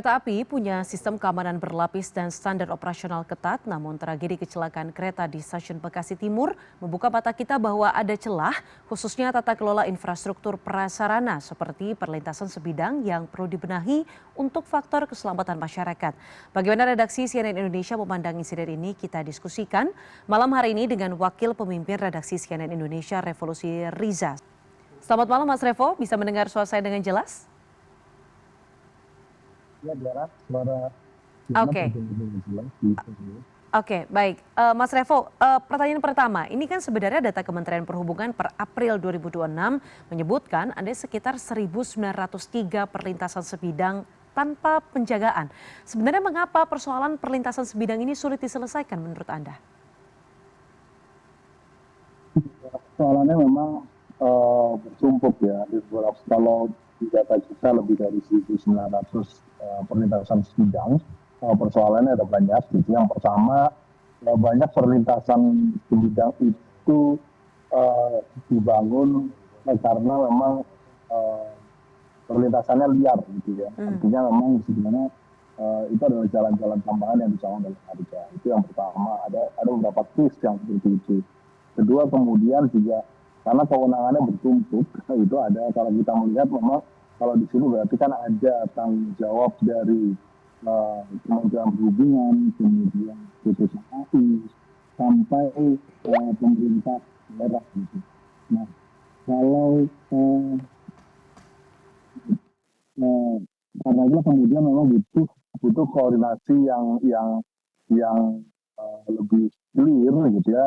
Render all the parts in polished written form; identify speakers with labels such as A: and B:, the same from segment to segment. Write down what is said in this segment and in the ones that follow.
A: Kereta api punya sistem keamanan berlapis dan standar operasional ketat, namun tragedi kecelakaan kereta di stasiun Bekasi Timur membuka mata kita bahwa ada celah, khususnya tata kelola infrastruktur prasarana seperti perlintasan sebidang yang perlu dibenahi untuk faktor keselamatan masyarakat. Bagaimana redaksi CNN Indonesia memandang insiden ini, kita diskusikan malam hari ini dengan Wakil Pemimpin Redaksi CNN Indonesia Revolusi Riza. Selamat malam Mas Revo, bisa mendengar suara saya dengan jelas?
B: Ya, Diana, suara Diana
A: Oke.
B: terdengar jelas di studio.
A: Oke, baik. Mas Revo, pertanyaan pertama, ini kan sebenarnya data Kementerian Perhubungan per April 2026 menyebutkan ada sekitar 1.903 perlintasan sebidang tanpa penjagaan. Sebenarnya mengapa persoalan perlintasan sebidang ini sulit diselesaikan menurut Anda?
B: Soalannya memang bertumpuk ya. Di beberapa, kalau di data kita lebih dari 1.900 perlintasan sebidang, persoalannya ada banyak. Gitu. Yang pertama, banyak perlintasan sebidang itu dibangun karena memang eh, perlintasannya liar gitu ya. Artinya memang sebenarnya itu adalah jalan-jalan tambahan yang dibangun oleh harga. Itu yang pertama. Ada beberapa case yang seperti itu. Kedua, kemudian juga karena kewenangannya bertumpuk, itu ada, kalau kita melihat memang kalau di sini berarti kan ada tanggung jawab dari Kementerian Perhubungan, kemudian BPKI, sampai pemerintah daerah gitu. Nah, kalau eh, karena itu kemudian memang butuh koordinasi yang lebih clear gitu ya,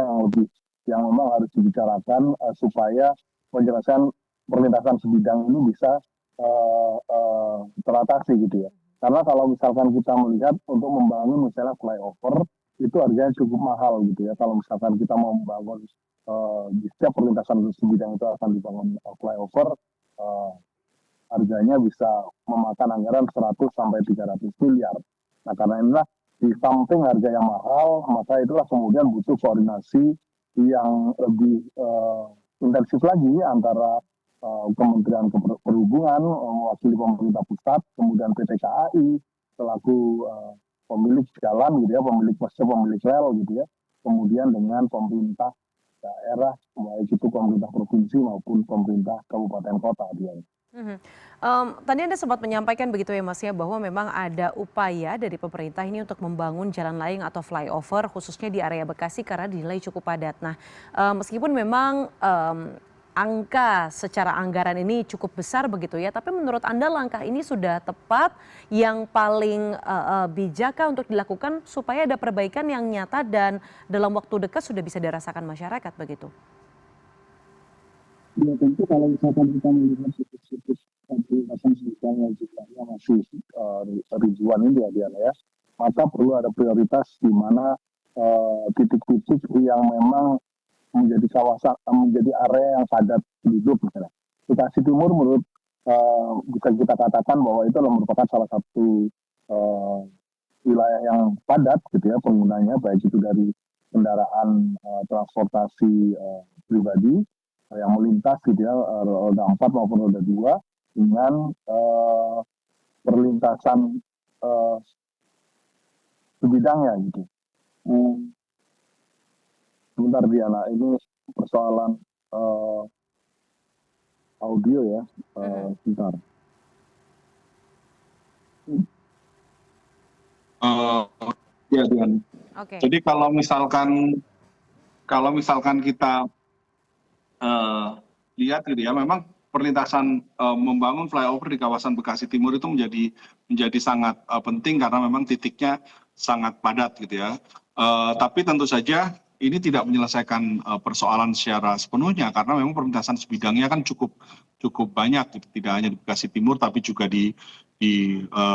B: yang memang harus dibicarakan supaya penjelasan perlintasan sebidang ini bisa teratasi gitu ya. Karena kalau misalkan kita melihat untuk membangun misalnya flyover itu harganya cukup mahal gitu ya. Kalau misalkan kita mau membangun di setiap perlintasan sebidang itu akan dibangun flyover, eh, harganya bisa memakan anggaran 100 sampai 300 miliar. Nah, karena inilah di samping harga yang mahal, maka itulah kemudian butuh koordinasi yang lebih intensif lagi antara Kementerian Perhubungan, mewakili pemerintah pusat, kemudian PT KAI selaku pemilik jalan gitu ya, pemilik rel gitu ya, kemudian dengan pemerintah daerah, baik itu pemerintah provinsi maupun pemerintah kabupaten kota dia.
A: Mhm. Tadi Anda sempat menyampaikan begitu ya Mas ya, bahwa memang ada upaya dari pemerintah ini untuk membangun jalan layang atau flyover khususnya di area Bekasi karena dinilai cukup padat. Nah, meskipun memang angka secara anggaran ini cukup besar begitu ya, tapi menurut Anda langkah ini sudah tepat, yang paling bijakkah untuk dilakukan supaya ada perbaikan yang nyata dan dalam waktu dekat sudah bisa dirasakan masyarakat begitu?
B: Ya tentu kalau misalkan kita melihat situs-situs aplikasi digital yang jumlahnya masih ribuan ini ya Diana ya, maka perlu ada prioritas di mana titik-titik yang memang menjadi kawasan, menjadi area yang padat penduduk misalnya. Bekasi Timur menurut bisa kita katakan bahwa itu adalah merupakan salah satu eh, wilayah yang padat gitu ya penggunanya, baik itu dari kendaraan transportasi pribadi yang melintas gitu ya, roda 4 maupun roda 2 dengan perlintasan sebidangnya gitu. Sebentar Diana, ini persoalan audio ya, sebentar. Ya Diana.
A: Oke.
B: Jadi kalau misalkan kita lihat gitu ya, memang perlintasan membangun flyover di kawasan Bekasi Timur itu menjadi sangat penting karena memang titiknya sangat padat gitu ya. Tapi tentu saja ini tidak menyelesaikan persoalan secara sepenuhnya karena memang perlintasan sebidangnya kan cukup banyak gitu. Tidak hanya di Bekasi Timur tapi juga di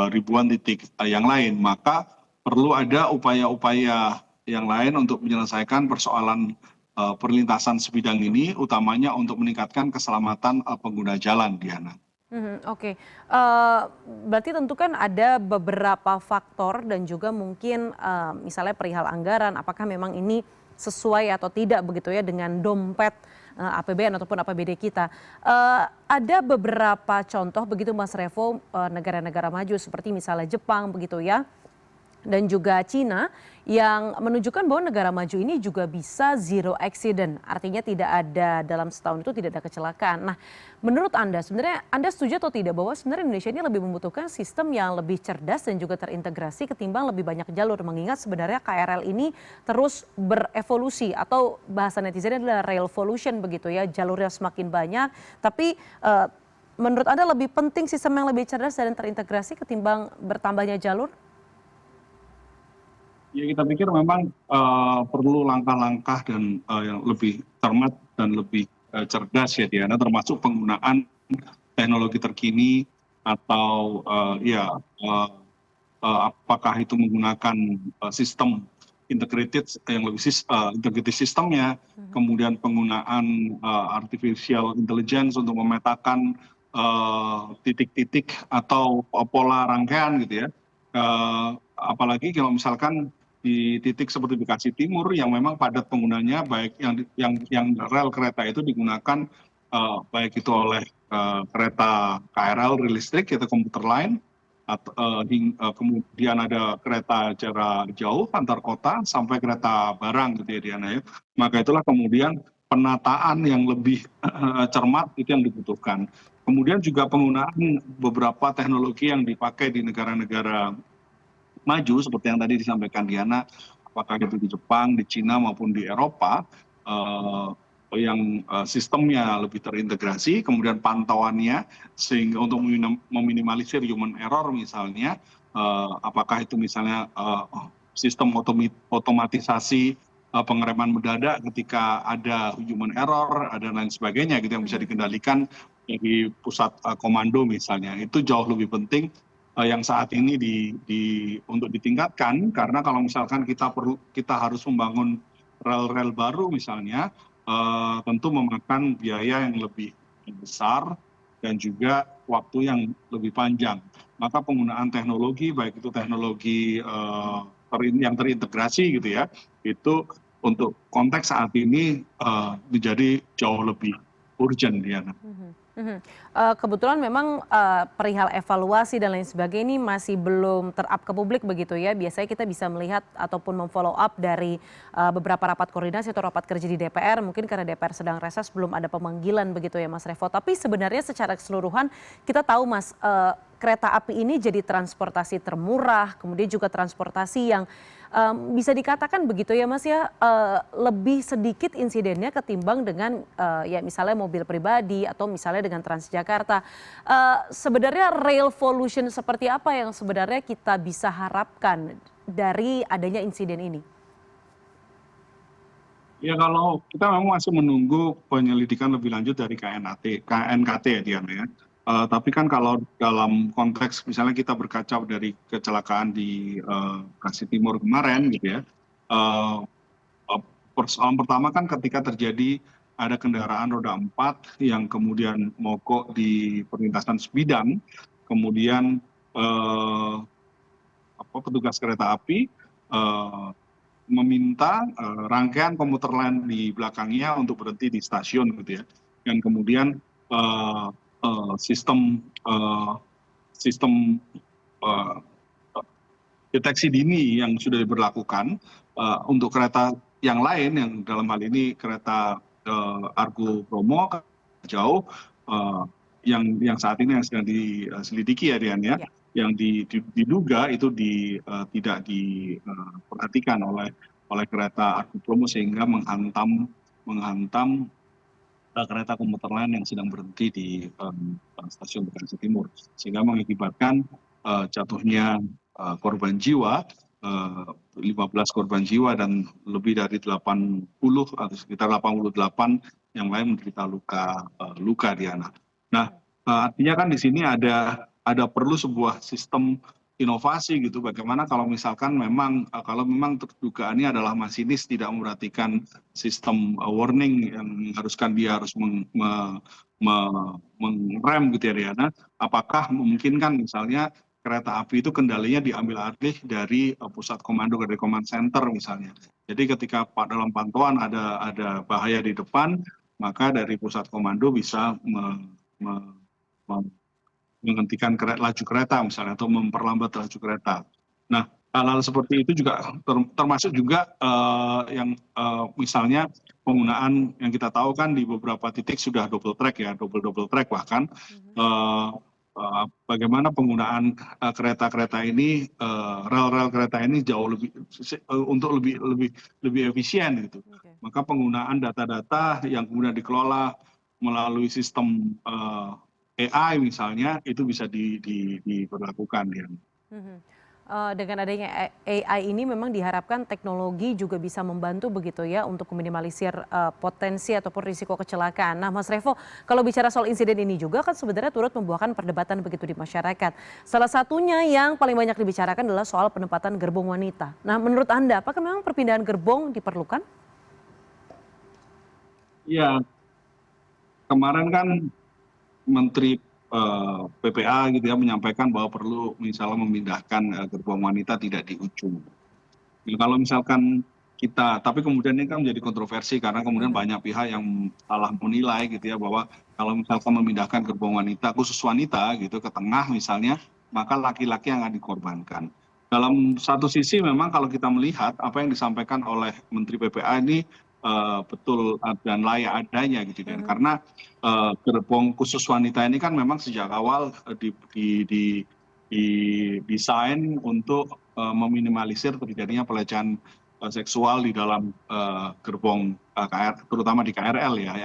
B: ribuan titik yang lain. Maka perlu ada upaya-upaya yang lain untuk menyelesaikan persoalan perlintasan sebidang ini, utamanya untuk meningkatkan keselamatan pengguna jalan, Diana.
A: Oke. Berarti tentu kan ada beberapa faktor dan juga mungkin, misalnya perihal anggaran, apakah memang ini sesuai atau tidak begitu ya dengan dompet APBN ataupun APBD kita. Ada beberapa contoh begitu Mas Revo, negara-negara maju seperti misalnya Jepang begitu ya, dan juga Cina yang menunjukkan bahwa negara maju ini juga bisa zero accident. Artinya tidak ada dalam setahun itu tidak ada kecelakaan. Nah, menurut Anda sebenarnya Anda setuju atau tidak bahwa sebenarnya Indonesia ini lebih membutuhkan sistem yang lebih cerdas dan juga terintegrasi ketimbang lebih banyak jalur, mengingat sebenarnya KRL ini terus berevolusi atau bahasa netizen adalah railvolution begitu ya, jalurnya semakin banyak tapi menurut Anda lebih penting sistem yang lebih cerdas dan terintegrasi ketimbang bertambahnya jalur?
C: Ya kita pikir memang perlu langkah-langkah dan yang lebih cermat dan lebih cerdas ya Diana, termasuk penggunaan teknologi terkini atau apakah itu menggunakan sistem integrated yang lebih integrated sistemnya, kemudian penggunaan artificial intelligence untuk memetakan titik-titik atau pola rangkaian gitu ya. Apalagi kalau misalkan di titik seperti Bekasi Timur yang memang padat penggunanya, baik yang rel kereta itu digunakan baik itu oleh kereta KRL rel listrik yaitu komuter lain, kemudian ada kereta jarak jauh antar kota sampai kereta barang gitu ya Diana ya. Maka itulah kemudian penataan yang lebih cermat itu yang dibutuhkan. Kemudian juga penggunaan beberapa teknologi yang dipakai di negara-negara maju seperti yang tadi disampaikan Diana, apakah itu di Jepang, di Cina maupun di Eropa, yang sistemnya lebih terintegrasi, kemudian pantauannya sehingga untuk meminimalisir human error misalnya, apakah itu misalnya sistem otomatisasi pengereman mendadak ketika ada human error, ada lain sebagainya gitu yang bisa dikendalikan dari pusat komando misalnya, itu jauh lebih penting yang saat ini untuk ditingkatkan, karena kalau misalkan kita harus membangun rel-rel baru misalnya, tentu memakan biaya yang lebih besar dan juga waktu yang lebih panjang. Maka penggunaan teknologi, baik itu teknologi yang terintegrasi gitu ya, itu untuk konteks saat ini menjadi jauh lebih urgent, Diana.
A: Kebetulan memang perihal evaluasi dan lain sebagainya ini masih belum ter-up ke publik begitu ya. Biasanya kita bisa melihat ataupun memfollow up dari beberapa rapat koordinasi atau rapat kerja di DPR. Mungkin karena DPR sedang reses belum ada pemanggilan begitu ya Mas Revo. Tapi sebenarnya secara keseluruhan kita tahu Mas, kereta api ini jadi transportasi termurah, kemudian juga transportasi yang bisa dikatakan begitu ya Mas ya, lebih sedikit insidennya ketimbang dengan ya misalnya mobil pribadi atau misalnya dengan Transjakarta. Sebenarnya railvolution seperti apa yang sebenarnya kita bisa harapkan dari adanya insiden ini?
C: Ya kalau kita memang masih menunggu penyelidikan lebih lanjut dari KNKT ya Diana ya. Tapi kan kalau dalam konteks misalnya kita berkaca dari kecelakaan di Bekasi Timur kemarin gitu ya. Persoalan pertama kan ketika terjadi ada kendaraan roda 4 yang kemudian mogok di perlintasan sebidang, kemudian petugas kereta api meminta rangkaian komuter lain di belakangnya untuk berhenti di stasiun gitu ya, dan kemudian sistem deteksi dini yang sudah diberlakukan untuk kereta yang lain, yang dalam hal ini kereta Argo Bromo jauh, yang saat ini yang sedang diselidiki ya Dian ya, yang diduga itu tidak diperhatikan oleh kereta Argo Bromo sehingga menghantam kereta komuter lain yang sedang berhenti di stasiun Bekasi Timur, sehingga mengakibatkan jatuhnya korban jiwa, 15 korban jiwa dan lebih dari 80 atau sekitar 88 yang lain menderita luka Diana. Nah, artinya kan di sini ada perlu sebuah sistem inovasi gitu. Bagaimana kalau misalkan memang dugaannya adalah masinis tidak memperhatikan sistem warning yang mengharuskan dia harus mengerem gitu ya Diana. Apakah memungkinkan misalnya kereta api itu kendalinya diambil alih dari pusat komando, dari command center misalnya. Jadi ketika dalam pantauan ada bahaya di depan, maka dari pusat komando bisa me- me- menghentikan laju kereta misalnya atau memperlambat laju kereta. Nah, hal-hal seperti itu juga termasuk juga yang misalnya penggunaan yang kita tahu kan di beberapa titik sudah double track ya, double track bahkan bagaimana penggunaan kereta-kereta ini, rel-rel kereta ini jauh lebih untuk lebih efisien gitu. Maka penggunaan data-data yang kemudian dikelola melalui sistem AI misalnya itu bisa diberlakukan ya.
A: Dengan adanya AI ini memang diharapkan teknologi juga bisa membantu begitu ya untuk meminimalisir potensi ataupun risiko kecelakaan. Nah Mas Revo, kalau bicara soal insiden ini juga kan sebenarnya turut membuahkan perdebatan begitu di masyarakat. Salah satunya yang paling banyak dibicarakan adalah soal penempatan gerbong wanita. Nah menurut Anda apakah memang perpindahan gerbong diperlukan?
C: Iya, kemarin kan Menteri PPA gitu ya menyampaikan bahwa perlu misalnya memindahkan gerbong wanita tidak di ujung. Nah, kalau misalkan kita, tapi kemudian ini kan menjadi kontroversi karena kemudian banyak pihak yang salah menilai gitu ya bahwa kalau misalkan memindahkan gerbong wanita, khusus wanita gitu ke tengah misalnya, maka laki-laki yang akan dikorbankan. Dalam satu sisi memang kalau kita melihat apa yang disampaikan oleh Menteri PPA ini betul dan layak adanya gitu kan, karena gerbong khusus wanita ini kan memang sejak awal didesain untuk meminimalisir terjadinya pelecehan seksual di dalam gerbong terutama di KRL ya,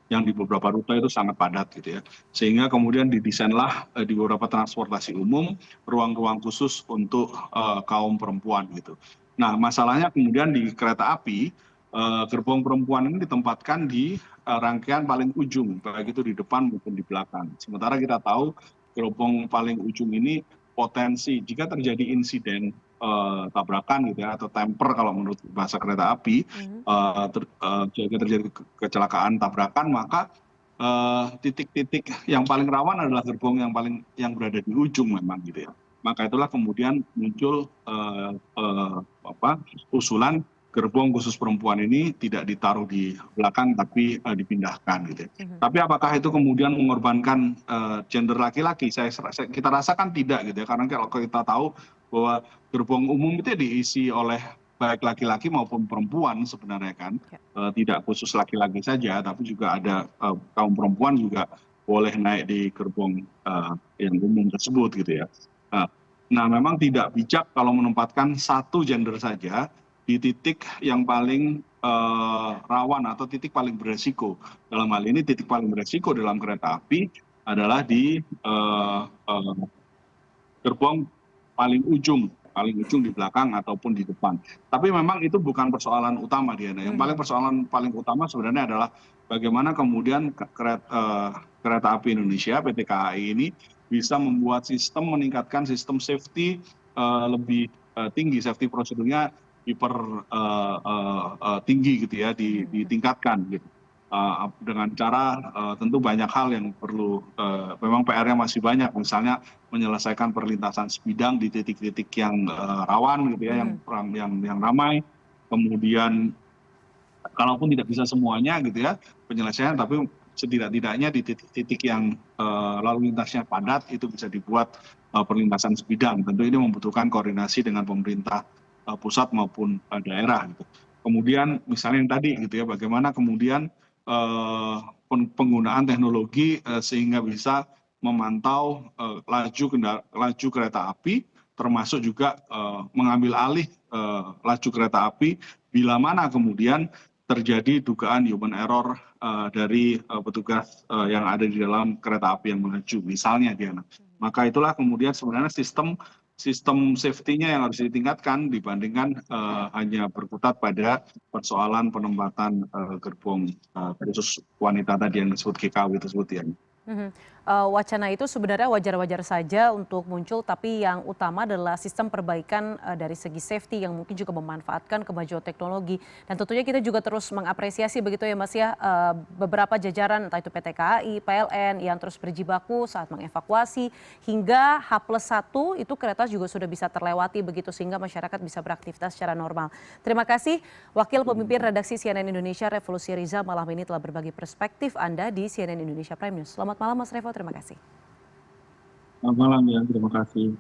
C: yang di beberapa rute itu sangat padat gitu ya, sehingga kemudian didesainlah di beberapa transportasi umum ruang-ruang khusus untuk kaum perempuan gitu. Nah masalahnya kemudian di kereta api gerbong perempuan ini ditempatkan di rangkaian paling ujung, baik itu di depan maupun di belakang. Sementara kita tahu gerbong paling ujung ini potensi jika terjadi insiden tabrakan gitu ya atau temper kalau menurut bahasa kereta api, jika terjadi kecelakaan tabrakan, maka titik-titik yang paling rawan adalah gerbong yang berada di ujung memang gitu ya. Maka itulah kemudian muncul usulan gerbong khusus perempuan ini tidak ditaruh di belakang tapi dipindahkan gitu. Tapi apakah itu kemudian mengorbankan gender laki-laki? Kita rasakan tidak gitu ya, karena kalau kita tahu bahwa gerbong umum itu diisi oleh baik laki-laki maupun perempuan sebenarnya kan, tidak khusus laki-laki saja, tapi juga ada kaum perempuan juga boleh naik di gerbong yang umum tersebut gitu ya. Nah memang tidak bijak kalau menempatkan satu gender saja di titik yang paling rawan atau titik paling beresiko. Dalam hal ini titik paling beresiko dalam kereta api adalah di gerbong paling ujung di belakang ataupun di depan. Tapi memang itu bukan persoalan utama Diana. Yang persoalan paling utama sebenarnya adalah bagaimana kemudian kereta api Indonesia PT KAI ini bisa membuat meningkatkan sistem safety lebih tinggi, safety prosedurnya tinggi gitu ya, ditingkatkan gitu. Dengan cara tentu banyak hal yang perlu, memang PR-nya masih banyak, misalnya menyelesaikan perlintasan sebidang di titik-titik yang rawan gitu ya, yang ramai. Kemudian kalaupun tidak bisa semuanya gitu ya penyelesaian, tapi setidak-tidaknya di titik-titik yang lalu lintasnya padat itu bisa dibuat perlintasan sebidang. Tentu ini membutuhkan koordinasi dengan pemerintah pusat maupun daerah gitu. Kemudian misalnya yang tadi gitu ya, bagaimana kemudian penggunaan teknologi sehingga bisa memantau laju kereta api, termasuk juga mengambil alih laju kereta api bila mana kemudian terjadi dugaan human error dari petugas yang ada di dalam kereta api yang melaju misalnya Diana. Maka itulah kemudian sebenarnya sistem safety-nya yang harus ditingkatkan dibandingkan hanya berkutat pada persoalan penempatan gerbong khusus wanita tadi yang disebut GKW tersebut ya.
A: wacana itu sebenarnya wajar-wajar saja untuk muncul, tapi yang utama adalah sistem perbaikan dari segi safety yang mungkin juga memanfaatkan kemajuan teknologi. Dan tentunya kita juga terus mengapresiasi begitu ya Mas ya, beberapa jajaran entah itu PT KAI, PLN yang terus berjibaku saat mengevakuasi hingga H+1 itu kereta juga sudah bisa terlewati begitu sehingga masyarakat bisa beraktivitas secara normal. Terima kasih Wakil Pemimpin Redaksi CNN Indonesia Revolusi Riza malam ini telah berbagi perspektif Anda di CNN Indonesia Prime News. Selamat malam Mas Revo, terima kasih.
C: Selamat malam ya, terima kasih.